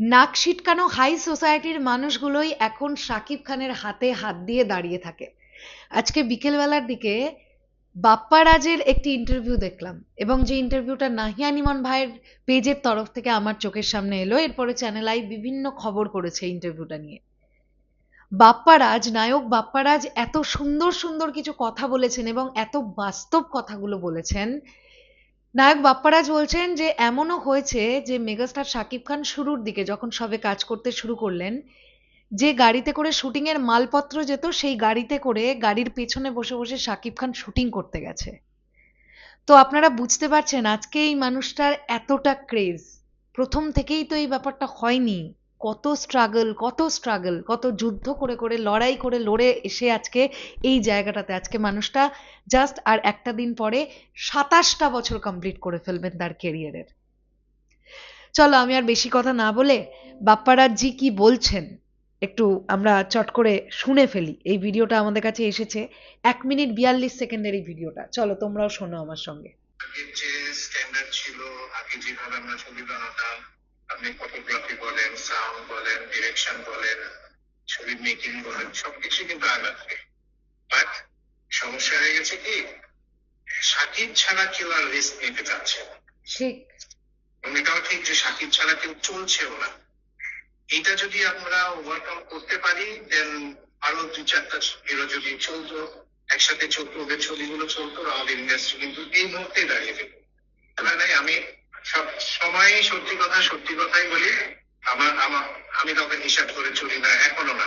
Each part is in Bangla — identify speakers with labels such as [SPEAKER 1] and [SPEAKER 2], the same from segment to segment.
[SPEAKER 1] নাক সিটকানো হাই সোসাইটির মানুষগুলোই এখন শাকিব খানের হাতে হাত দিয়ে দাঁড়িয়ে থাকে। আজকে বিকেলবেলার দিকে বাপ্পা রাজের একটি ইন্টারভিউ দেখলাম, এবং যে ইন্টারভিউটা নাহিয়ান ইমন ভাইয়ের পেজের তরফ থেকে আমার চোখের সামনে এলো, এরপরে চ্যানেল আই বিভিন্ন খবর করেছে ইন্টারভিউটা নিয়ে। বাপ্পারাজ, নায়ক বাপ্পারাজ এত সুন্দর সুন্দর কিছু কথা বলেছেন এবং এত বাস্তব কথাগুলো বলেছেন। নায়ক বাপ্পারাজ বলছেন যে এমনও হয়েছে যে মেগাস্টার শাকিব খান শুরুর দিকে যখন সবে কাজ করতে শুরু করলেন, যে গাড়িতে করে শুটিং এর মালপত্র যেত, সেই গাড়িতে করে গাড়ির পেছনে বসে বসে শাকিব খান শুটিং করতে গেছে। তো আপনারা বুঝতে পারছেন আজকে এই মানুষটার এতটা ক্রেজ। প্রথম থেকেই তো এই ব্যাপারটা হয়নি। কত স্ট্রাগল, কত যুদ্ধ করে করে, লড়াই করে লড়ে এসে আজকে এই জায়গাটাতে। আজকে মানুষটা জাস্ট আর একটা দিন পরে 27টা বছর কমপ্লিট করে ফেলবেন তার কেরিয়ারের। চলো আমি আর বেশি কথা না বলে বাপ্পারাজ জি কি বলছেন একটু আমরা চট করে শুনে ফেলি। এই ভিডিওটা আমাদের কাছে এসেছে 1 মিনিট 42 সেকেন্ডের এই ভিডিওটা, চলো তোমরাও শোনো আমার সঙ্গে।
[SPEAKER 2] আগের যে স্ট্যান্ডার্ড ছিল, আগে যেভাবে আমরা ছবি বানাতাম, আপনি ফটোগ্রাফি বলেন, সাউন্ড বলেন, ডিরেকশন বলেন, ছবি মেকিং বলেন, সবকিছু কিন্তু আলাদা। বাট সমস্যা হয়ে গেছে কি, সাকিব ছাড়া কেউ আর রিস্ক নিতে চাচ্ছে না।
[SPEAKER 1] ঠিক।
[SPEAKER 2] এটাও ঠিক যে সাকিব ছাড়া কেউ চলছেও না। এটা যদি আমরা ওভারকাম করতে পারি, দেন আরো 2-4টা হিরো যদি চলতো, একসাথে চলতো, ওদের ছবিগুলো চলতো, আমাদের ইন্ডাস্ট্রি কিন্তু এই মুহূর্তে দাঁড়িয়ে যেত। নাই, আমি সব সময় সত্যি কথাই বলি। আমার আমার আমি কাউকে হিসাব করে চলি না, এখনো না,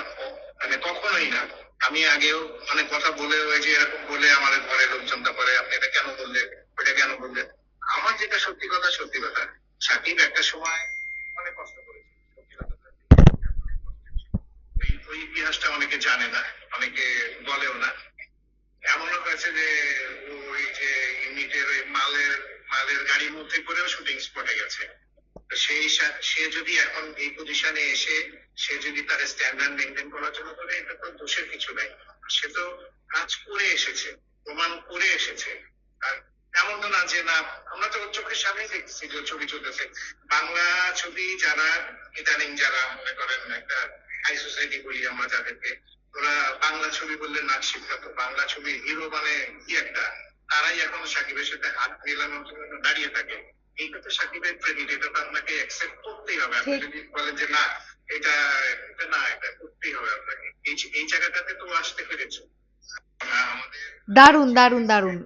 [SPEAKER 2] মানে কখনোই না। আমি আগেও অনেক কথা বলে, ওই যে এরকম বলে আমার ঘরে লোকজনটা করে, আপনি এটা কেন বললেন, ওইটা কেন বললেন। আমার যেটা সত্যি কথা, সাকিব একটা সময় অনেক কষ্ট করেছে, সত্যি কথা। ওই ইতিহাসটা অনেকে জানে না, অনেকে বলেও না। এমনও হয়েছে যে ওই যে ইউনিটের ওই মালের গাড়ির মধ্যে করেও শুটিং স্পটে গেছে। তো সে যদি এখন এই পজিশনে এসে সে যদি তার স্ট্যান্ডার্ড মেনটেন করার জন্য করে, এটা তো দোষের কিছু নাই। সে তো কাজ করে এসেছে, প্রমাণ করে এসেছে। আর এমন তো না যে না, আমরা তো চোখের সামনে দেখছি যে ছবি চলতেছে। বাংলা ছবি যারা ইদানিং যারা মনে করেন একটা হাই সোসাইটি বলি আমরা যাদেরকে, ওরা বাংলা ছবি বললে নাচ শিক্ষাতো, বাংলা ছবির হিরো মানে কি একটা, তারাই এখন সাকিবের সাথে হাত মেলানোর জন্য দাঁড়িয়ে থাকে। এইটা তো সাকিবের ক্রেডিট, এটা তো আপনাকে অ্যাকসেপ্ট করতেই হবে। আপনি যদি বলেন যে না, এটা এটা না, এটা করতেই হবে আপনাকে। এই জায়গাটাতে তো আসতে পেরেছো। আমাদের
[SPEAKER 1] দারুণ দারুণ দারুণ,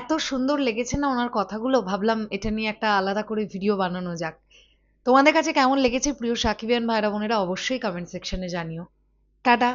[SPEAKER 1] এত সুন্দর লেগেছে না ওনার কথাগুলো, ভাবলাম এটা নিয়ে একটা আলাদা করে ভিডিও বানানো যাক। তোমাদের কাছে কেমন লেগেছে প্রিয় সাকিবিয়ান ভাইরা বোনেরা, অবশ্যই কমেন্ট সেকশনে জানিও। টাটা।